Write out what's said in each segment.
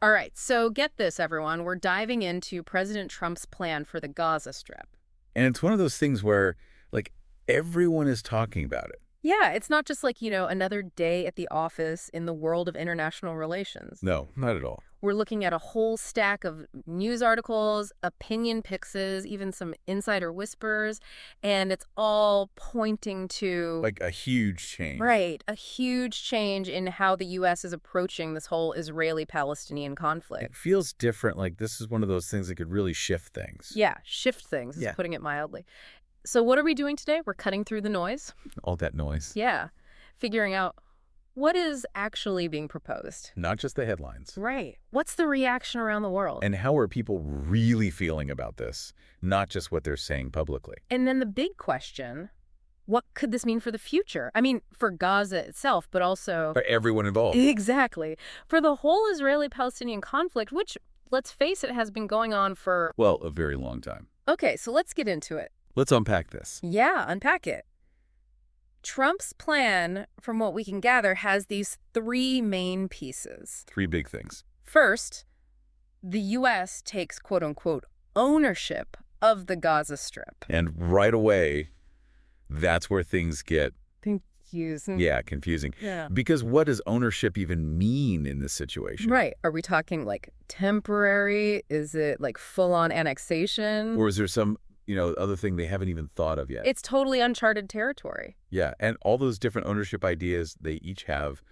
All right, so get this, everyone. We're diving into President Trump's plan for the Gaza Strip. And it's one of those things where, like, everyone is talking about it. Yeah, it's not just like, another day at the office in the world of international relations. No, not at all. We're looking at a whole stack of news articles, opinion pieces, even some insider whispers, and it's all pointing to, Like a huge change. right, a huge change in how the U.S. is approaching this whole Israeli-Palestinian conflict. It feels different. Like this is one of those things that could really shift things. Yeah, shift things, is Yeah. putting it mildly. So what are we doing today? We're cutting through the noise. All that noise. Yeah, figuring out what is actually being proposed. Not just the headlines. Right. What's the reaction around the world? And how are people really feeling about this? Not just what they're saying publicly. And then the big question, what could this mean for the future? I mean, for Gaza itself, but also... For everyone involved. Exactly. For the whole Israeli-Palestinian conflict, which, let's face it, has been going on for... Well, a very long time. Okay, so let's get into it. Let's unpack this. Yeah, unpack it. Trump's plan, from what we can gather, has these three main pieces. Three big things. First, the U.S. takes, quote-unquote, ownership of the Gaza Strip. And right away, that's where things get, Confusing. yeah, confusing. Yeah. Because what does ownership even mean in this situation? Right. Are we talking, like, temporary? Is it, like, full-on annexation? Or is there some, other thing they haven't even thought of yet? It's totally uncharted territory. Yeah, and all those different ownership ideas, they each have,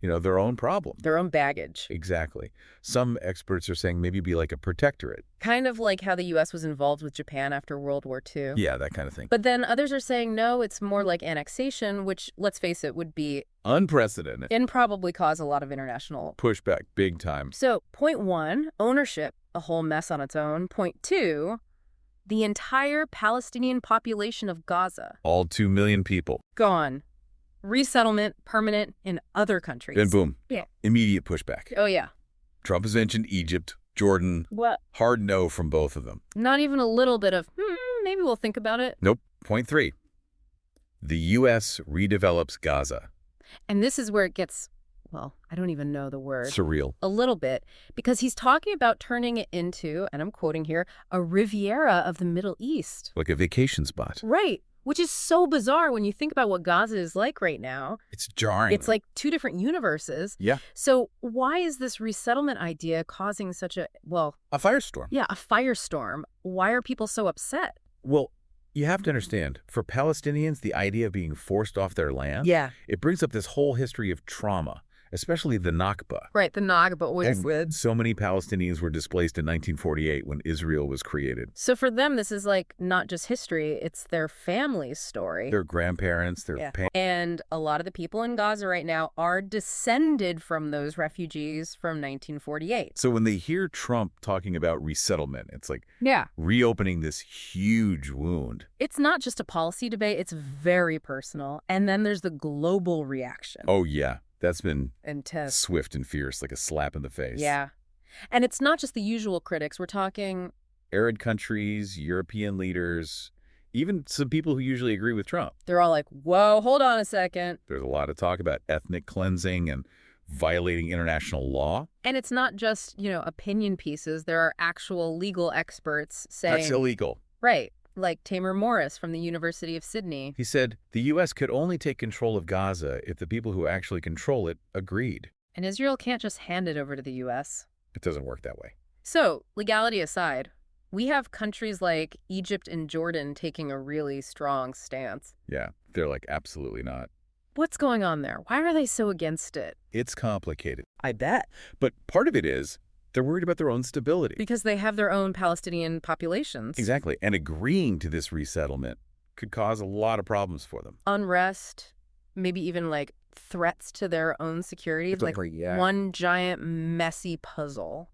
their own problem. Their own baggage. Exactly. Some experts are saying maybe be like a protectorate. Kind of like how the U.S. was involved with Japan after World War II. Yeah, that kind of thing. But then others are saying, no, it's more like annexation, which, let's face it, would be... Unprecedented. and probably cause a lot of international... Pushback, big time. So, point one, ownership, a whole mess on its own. Point two, the entire Palestinian population of Gaza. All 2 million people. Gone. Resettlement, permanent, in other countries. And boom. Yeah. Immediate pushback. Oh, yeah. Trump has mentioned Egypt, Jordan. What? Hard no from both of them. Not even a little bit of, maybe we'll think about it. Nope. Point three. The U.S. redevelops Gaza. And this is where it gets, well, I don't even know the word. Surreal. A little bit, because he's talking about turning it into, and I'm quoting here, a Riviera of the Middle East. Like a vacation spot. Right. Which is so bizarre when you think about what Gaza is like right now. It's jarring. It's like two different universes. Yeah. So why is this resettlement idea causing such a, well... a firestorm. Yeah, a firestorm. Why are people so upset? Well, you have to understand, for Palestinians, the idea of being forced off their land, Yeah. it brings up this whole history of trauma, especially the Nakba. Right, the Nakba was... And so many Palestinians were displaced in 1948 when Israel was created. So for them, this is like not just history, it's their family's story. Their grandparents, their parents. And a lot of the people in Gaza right now are descended from those refugees from 1948. So when they hear Trump talking about resettlement, it's like Yeah. reopening this huge wound. It's not just a policy debate, it's very personal. And then there's the global reaction. Oh, yeah. That's been Intense. swift and fierce, like a slap in the face. Yeah. And it's not just the usual critics. We're talking... Arab countries, European leaders, even some people who usually agree with Trump. They're all like, whoa, hold on a second. There's a lot of talk about ethnic cleansing and violating international law. And it's not just, opinion pieces. There are actual legal experts saying... That's illegal. Right. Like Tamer Morris from the University of Sydney. He said the U.S. could only take control of Gaza if the people who actually control it agreed. And Israel can't just hand it over to the U.S. It doesn't work that way. So, legality aside, we have countries like Egypt and Jordan taking a really strong stance. Yeah, they're like, absolutely not. What's going on there? Why are they so against it? It's complicated. I bet. But part of it is they're worried about their own stability. Because they have their own Palestinian populations. Exactly. And agreeing to this resettlement could cause a lot of problems for them. Unrest, maybe even like threats to their own security. It's like yeah. one giant messy puzzle.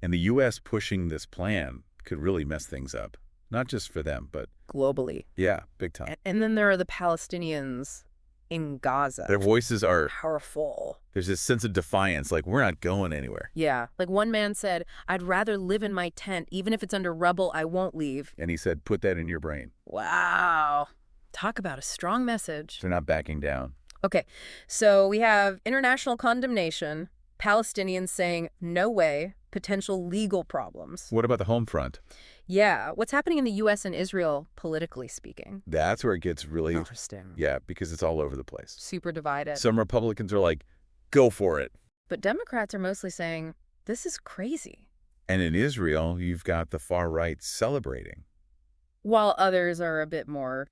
And the U.S. pushing this plan could really mess things up. Not just for them, but... globally. Yeah, big time. And then there are the Palestinians in Gaza. Their voices are... powerful. There's this sense of defiance, like, we're not going anywhere. Yeah. Like one man said, I'd rather live in my tent. Even if it's under rubble, I won't leave. And he said, put that in your brain. Wow. Talk about a strong message. They're not backing down. Okay. So we have international condemnation, Palestinians saying, no way, potential legal problems. What about the home front? Yeah, what's happening in the U.S. and Israel, politically speaking? That's where it gets really... Interesting. Yeah, because it's all over the place. Super divided. Some Republicans are like, go for it. But Democrats are mostly saying, this is crazy. And in Israel, you've got the far right celebrating. While others are a bit more,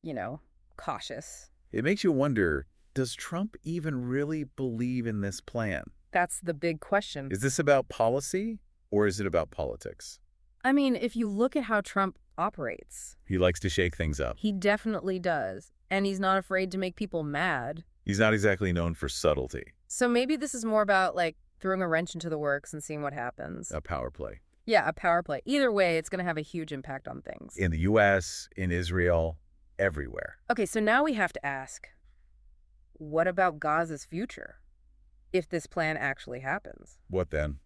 cautious. It makes you wonder, does Trump even really believe in this plan? That's the big question. Is this about policy or is it about politics? I mean, if you look at how Trump operates... He likes to shake things up. He definitely does. And he's not afraid to make people mad. He's not exactly known for subtlety. So maybe this is more about, throwing a wrench into the works and seeing what happens. A power play. Yeah, a power play. Either way, it's going to have a huge impact on things. In the U.S., in Israel, everywhere. Okay, so now we have to ask, what about Gaza's future? If this plan actually happens. What then?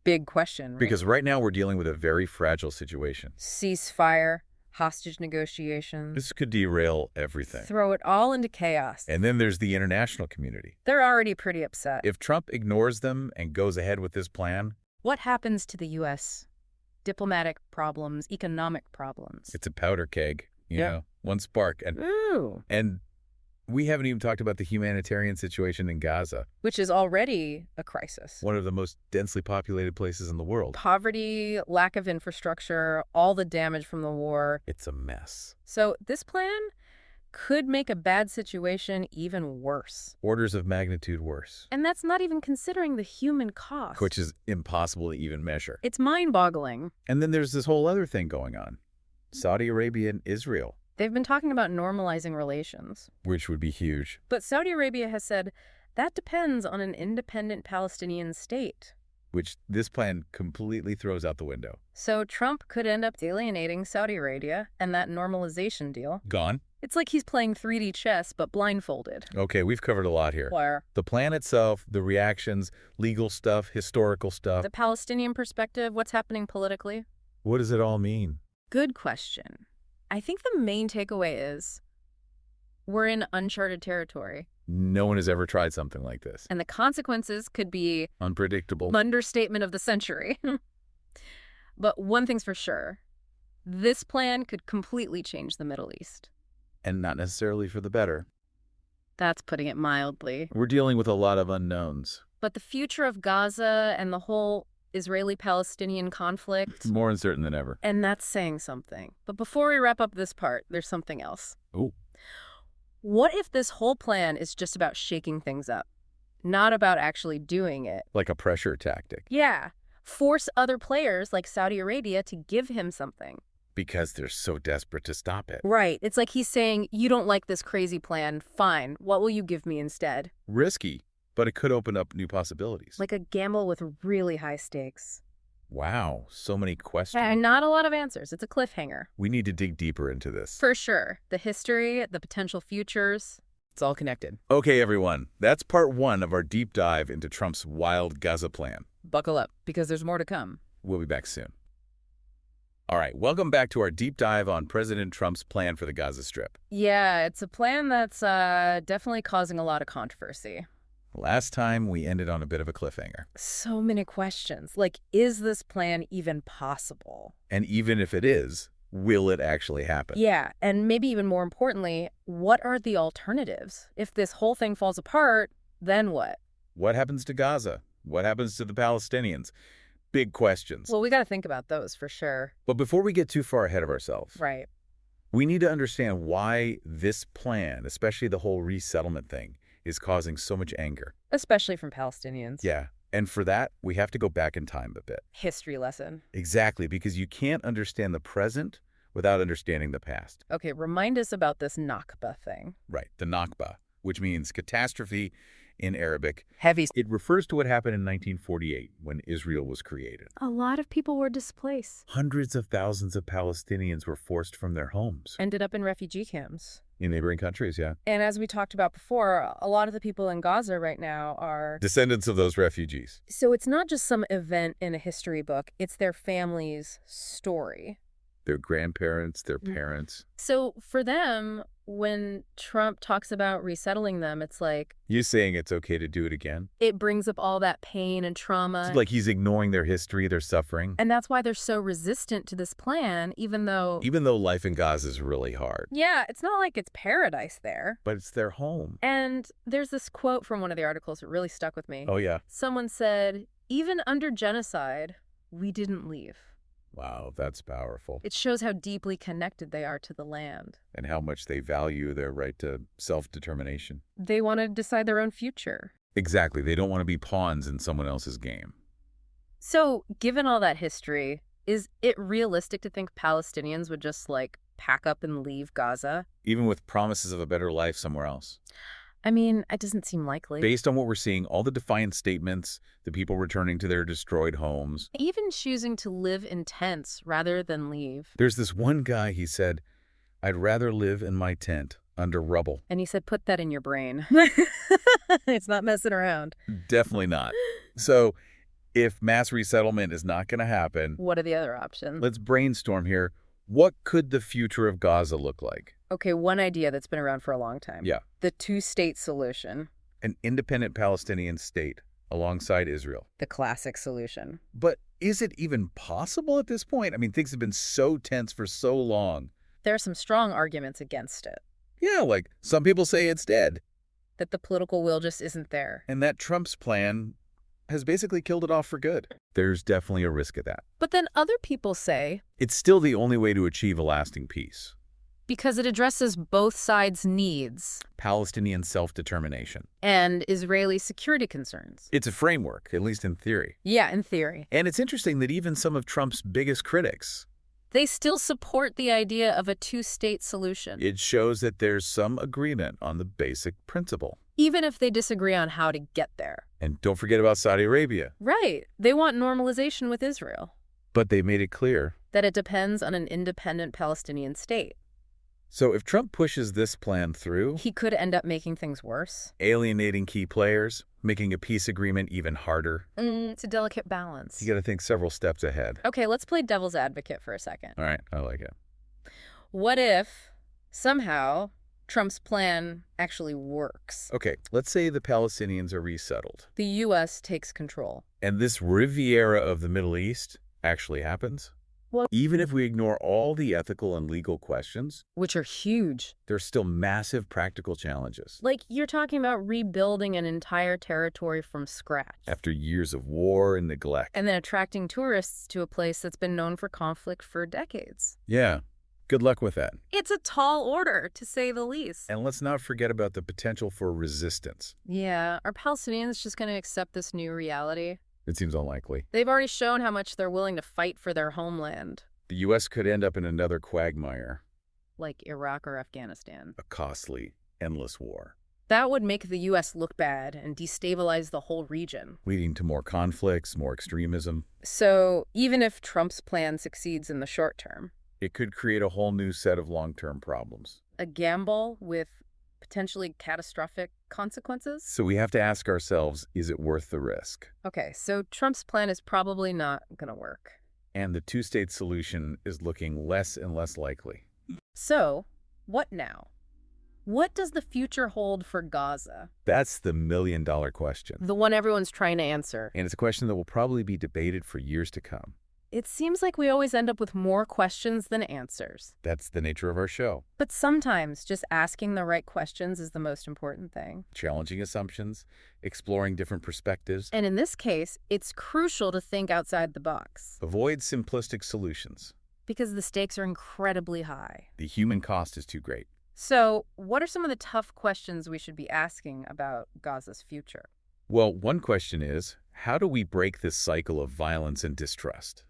Big question, right? Because right now we're dealing with a very fragile situation. Ceasefire, hostage negotiations. This could derail everything. Throw it all into chaos. And then there's the international community. They're already pretty upset. If Trump ignores them and goes ahead with this plan... What happens to the U.S.? Diplomatic problems, economic problems. It's a powder keg, you know, one spark. And we haven't even talked about the humanitarian situation in Gaza. Which is already a crisis. One of the most densely populated places in the world. Poverty, lack of infrastructure, all the damage from the war. It's a mess. So this plan could make a bad situation even worse. Orders of magnitude worse. And that's not even considering the human cost. Which is impossible to even measure. It's mind-boggling. And then there's this whole other thing going on. Saudi Arabia and Israel. They've been talking about normalizing relations. Which would be huge. But Saudi Arabia has said that depends on an independent Palestinian state. Which this plan completely throws out the window. So Trump could end up alienating Saudi Arabia and that normalization deal. Gone? It's like he's playing 3D chess, but blindfolded. Okay, we've covered a lot here. Where? The plan itself, the reactions, legal stuff, historical stuff. The Palestinian perspective, what's happening politically? What does it all mean? Good question. I think the main takeaway is we're in uncharted territory. No one has ever tried something like this. And the consequences could be... unpredictable. Understatement of the century. But one thing's for sure. This plan could completely change the Middle East. And not necessarily for the better. That's putting it mildly. We're dealing with a lot of unknowns. But the future of Gaza and the whole Israeli-Palestinian conflict... more uncertain than ever. And that's saying something. But before we wrap up this part, there's something else. Ooh. What if this whole plan is just about shaking things up, not about actually doing it? Like a pressure tactic. Yeah. Force other players like Saudi Arabia to give him something. Because they're so desperate to stop it. Right. It's like he's saying, you don't like this crazy plan. Fine. What will you give me instead? Risky, but it could open up new possibilities. Like a gamble with really high stakes. Wow, so many questions. And not a lot of answers. It's a cliffhanger. We need to dig deeper into this. For sure. The history, the potential futures. It's all connected. Okay, everyone. That's part 1 of our deep dive into Trump's wild Gaza plan. Buckle up, because there's more to come. We'll be back soon. All right, welcome back to our deep dive on President Trump's plan for the Gaza Strip. Yeah, it's a plan that's definitely causing a lot of controversy. Last time, we ended on a bit of a cliffhanger. So many questions. Like, is this plan even possible? And even if it is, will it actually happen? Yeah, and maybe even more importantly, what are the alternatives? If this whole thing falls apart, then what? What happens to Gaza? What happens to the Palestinians? Big questions. Well, we got to think about those for sure. But before we get too far ahead of ourselves, Right. We need to understand why this plan, especially the whole resettlement thing, is causing so much anger. Especially from Palestinians. Yeah, and for that, we have to go back in time a bit. History lesson. Exactly, because you can't understand the present without understanding the past. Okay, remind us about this Nakba thing. Right, the Nakba, which means catastrophe in Arabic. Heavy. It refers to what happened in 1948 when Israel was created. A lot of people were displaced. Hundreds of thousands of Palestinians were forced from their homes. Ended up in refugee camps. In neighboring countries, yeah. And as we talked about before, a lot of the people in Gaza right now are... descendants of those refugees. So it's not just some event in a history book, it's their family's story. their grandparents, their parents. So for them, when Trump talks about resettling them, it's like... You're saying it's okay to do it again? It brings up all that pain and trauma. It's like he's ignoring their history, their suffering. And that's why they're so resistant to this plan, even though... Even though life in Gaza is really hard. Yeah, it's not like it's paradise there. But it's their home. And there's this quote from one of the articles that really stuck with me. Oh, yeah. Someone said, even under genocide, we didn't leave. Wow, that's powerful. It shows how deeply connected they are to the land. And how much they value their right to self-determination. They want to decide their own future. Exactly. They don't want to be pawns in someone else's game. So, given all that history, is it realistic to think Palestinians would just, like, pack up and leave Gaza? Even with promises of a better life somewhere else. I mean, it doesn't seem likely. Based on what we're seeing, all the defiant statements, the people returning to their destroyed homes. Even choosing to live in tents rather than leave. There's this one guy, he said, I'd rather live in my tent under rubble. And he said, put that in your brain. It's not messing around. Definitely not. So if mass resettlement is not going to happen... What are the other options? Let's brainstorm here. What could the future of Gaza look like? Okay, one idea that's been around for a long time. Yeah. The two-state solution. An independent Palestinian state alongside Israel. The classic solution. But is it even possible at this point? I mean, things have been so tense for so long. There are some strong arguments against it. Yeah, like some people say it's dead. That the political will just isn't there. And that Trump's plan has basically killed it off for good. There's definitely a risk of that. But then other people say... It's still the only way to achieve a lasting peace. Because it addresses both sides' needs. Palestinian self-determination. And Israeli security concerns. It's a framework, at least in theory. Yeah, in theory. And it's interesting that even some of Trump's biggest critics... They still support the idea of a two-state solution. It shows that there's some agreement on the basic principle. Even if they disagree on how to get there. And don't forget about Saudi Arabia. Right. They want normalization with Israel. But they made it clear that it depends on an independent Palestinian state. So if Trump pushes this plan through... He could end up making things worse. Alienating key players, making a peace agreement even harder. It's a delicate balance. You got to think several steps ahead. Okay, let's play devil's advocate for a second. All right, I like it. What if, somehow, Trump's plan actually works? Okay, let's say the Palestinians are resettled. The U.S. takes control. And this Riviera of the Middle East actually happens? Well, even if we ignore all the ethical and legal questions, which are huge, there's still massive practical challenges. Like, you're talking about rebuilding an entire territory from scratch. After years of war and neglect. And then attracting tourists to a place that's been known for conflict for decades. Yeah. Good luck with that. It's a tall order, to say the least. And let's not forget about the potential for resistance. Yeah. Are Palestinians just going to accept this new reality? It seems unlikely. They've already shown how much they're willing to fight for their homeland. The U.S. could end up in another quagmire. Like Iraq or Afghanistan. A costly, endless war. That would make the U.S. look bad and destabilize the whole region. Leading to more conflicts, more extremism. So even if Trump's plan succeeds in the short term, it could create a whole new set of long-term problems. A gamble with potentially catastrophic consequences? So we have to ask ourselves, is it worth the risk? Okay, so Trump's plan is probably not going to work. And the two-state solution is looking less and less likely. So, what now? What does the future hold for Gaza? That's the million-dollar question. The one everyone's trying to answer. And it's a question that will probably be debated for years to come. It seems like we always end up with more questions than answers. That's the nature of our show. But sometimes just asking the right questions is the most important thing. Challenging assumptions, exploring different perspectives. And in this case, it's crucial to think outside the box. Avoid simplistic solutions. Because the stakes are incredibly high. The human cost is too great. So, what are some of the tough questions we should be asking about Gaza's future? Well, one question is, how do we break this cycle of violence and distrust?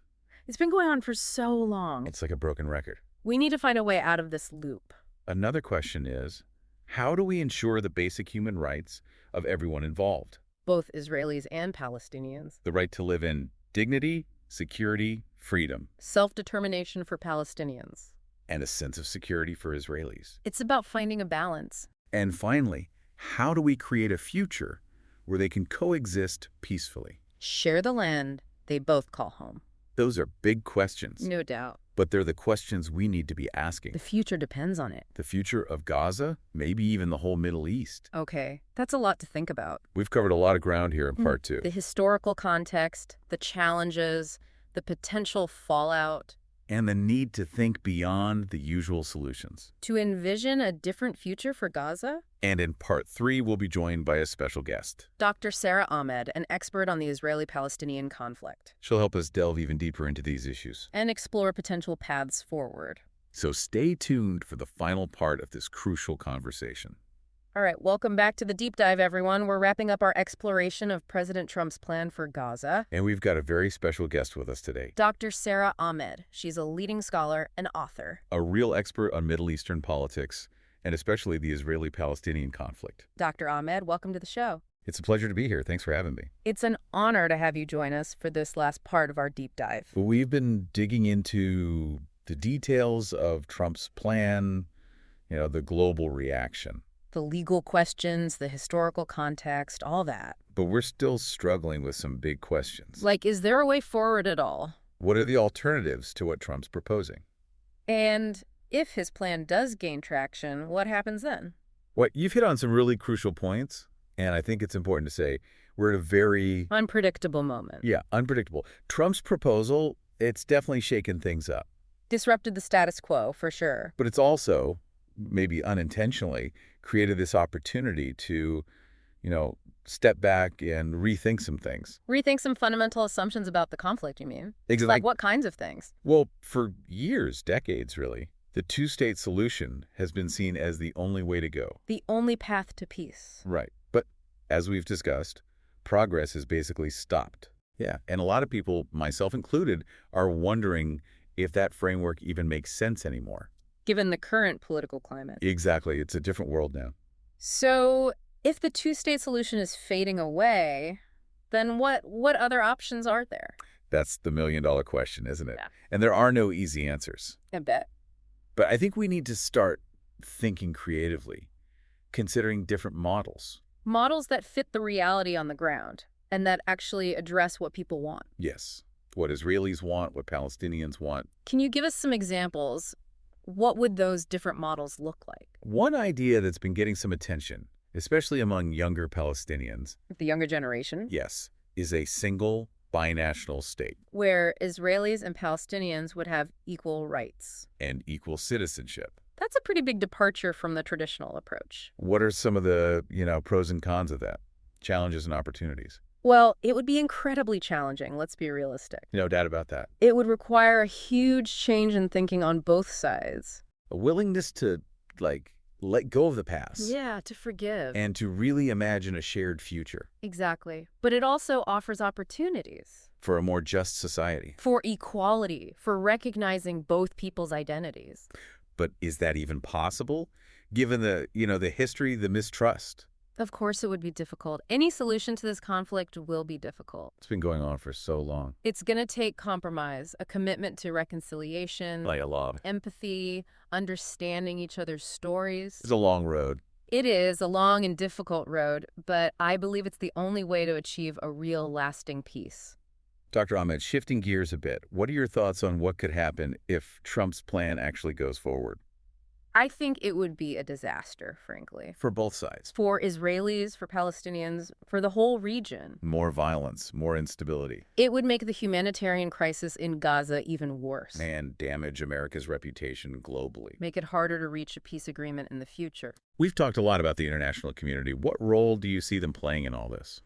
It's been going on for so long. It's like a broken record. We need to find a way out of this loop. Another question is, how do we ensure the basic human rights of everyone involved? Both Israelis and Palestinians. The right to live in dignity, security, freedom. Self-determination for Palestinians. And a sense of security for Israelis. It's about finding a balance. And finally, how do we create a future where they can coexist peacefully? Share the land they both call home. Those are big questions. No doubt. But they're the questions we need to be asking. The future depends on it. The future of Gaza, maybe even the whole Middle East. Okay, that's a lot to think about. We've covered a lot of ground here in part 2. The historical context, the challenges, the potential fallout. And the need to think beyond the usual solutions. To envision a different future for Gaza? And in part 3, we'll be joined by a special guest. Dr. Sarah Ahmed, an expert on the Israeli-Palestinian conflict. She'll help us delve even deeper into these issues. And explore potential paths forward. So stay tuned for the final part of this crucial conversation. All right, welcome back to the deep dive, everyone. We're wrapping up our exploration of President Trump's plan for Gaza. And we've got a very special guest with us today. Dr. Sarah Ahmed. She's a leading scholar and author. A real expert on Middle Eastern politics, and especially the Israeli-Palestinian conflict. Dr. Ahmed, welcome to the show. It's a pleasure to be here. Thanks for having me. It's an honor to have you join us for this last part of our deep dive. We've been digging into the details of Trump's plan, the global reaction. The legal questions, the historical context, all that. But we're still struggling with some big questions. Like, is there a way forward at all? What are the alternatives to what Trump's proposing? And if his plan does gain traction, what happens then? Well, you've hit on some really crucial points, and I think it's important to say we're at a very... unpredictable moment. Yeah, unpredictable. Trump's proposal, it's definitely shaken things up. Disrupted the status quo, for sure. But it's also, maybe unintentionally, created this opportunity to, step back and rethink some things. Rethink some fundamental assumptions about the conflict, you mean? Exactly. Like what kinds of things? Well, for years, decades really, the two-state solution has been seen as the only way to go. The only path to peace. Right. But as we've discussed, progress has basically stopped. Yeah. And a lot of people, myself included, are wondering if that framework even makes sense anymore. Given the current political climate. Exactly. It's a different world now. So if the two-state solution is fading away, then what other options are there? That's the million-dollar question, isn't it? Yeah. And there are no easy answers. I bet. But I think we need to start thinking creatively, considering different models. Models that fit the reality on the ground and that actually address what people want. Yes. What Israelis want, what Palestinians want. Can you give us some examples? What would those different models look like? One idea that's been getting some attention, especially among younger Palestinians, The younger generation? yes, is a single binational state. Where Israelis and Palestinians would have equal rights. And equal citizenship. That's a pretty big departure from the traditional approach. What are some of the, pros and cons of that? Challenges and opportunities? Well, it would be incredibly challenging, let's be realistic. No doubt about that. It would require a huge change in thinking on both sides. A willingness to, let go of the past. Yeah, to forgive. And to really imagine a shared future. Exactly. But it also offers opportunities. For a more just society. For equality, for recognizing both people's identities. But is that even possible? Given the history, the mistrust. Of course it would be difficult. Any solution to this conflict will be difficult. It's been going on for so long. It's going to take compromise, a commitment to reconciliation, Like a lot. empathy, understanding each other's stories. It's a long road. It is a long and difficult road, but I believe it's the only way to achieve a real lasting peace. Dr. Ahmed, shifting gears a bit, what are your thoughts on what could happen if Trump's plan actually goes forward? I think it would be a disaster, frankly. For both sides. For Israelis, for Palestinians, for the whole region. More violence, more instability. It would make the humanitarian crisis in Gaza even worse. And damage America's reputation globally. Make it harder to reach a peace agreement in the future. We've talked a lot about the international community. What role do you see them playing in all this?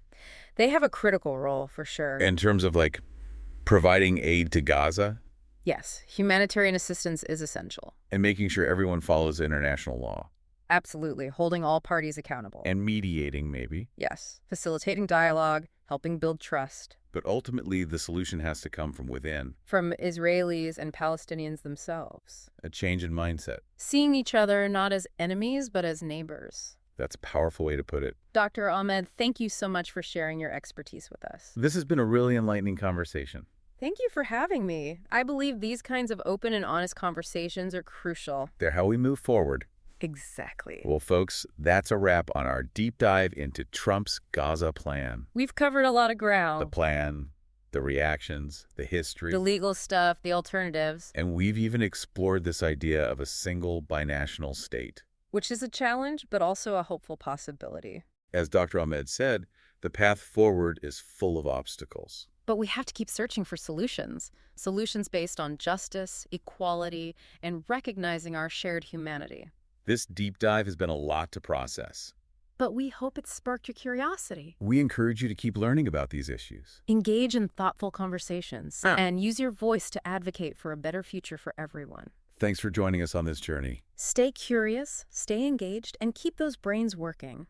They have a critical role, for sure. In terms of, providing aid to Gaza? Yes, humanitarian assistance is essential. And making sure everyone follows international law. Absolutely, holding all parties accountable. And mediating, maybe. Yes, facilitating dialogue, helping build trust. But ultimately, the solution has to come from within. From Israelis and Palestinians themselves. A change in mindset. Seeing each other not as enemies, but as neighbors. That's a powerful way to put it. Dr. Ahmed, thank you so much for sharing your expertise with us. This has been a really enlightening conversation. Thank you for having me. I believe these kinds of open and honest conversations are crucial. They're how we move forward. Exactly. Well, folks, that's a wrap on our deep dive into Trump's Gaza plan. We've covered a lot of ground. The plan, the reactions, the history. The legal stuff, the alternatives, And we've even explored this idea of a single binational state. which is a challenge, but also a hopeful possibility. As Dr. Ahmed said, the path forward is full of obstacles. But we have to keep searching for solutions. Solutions based on justice, equality, and recognizing our shared humanity. This deep dive has been a lot to process. But we hope it sparked your curiosity. We encourage you to keep learning about these issues. Engage in thoughtful conversations and use your voice to advocate for a better future for everyone. Thanks for joining us on this journey. Stay curious, stay engaged, and keep those brains working.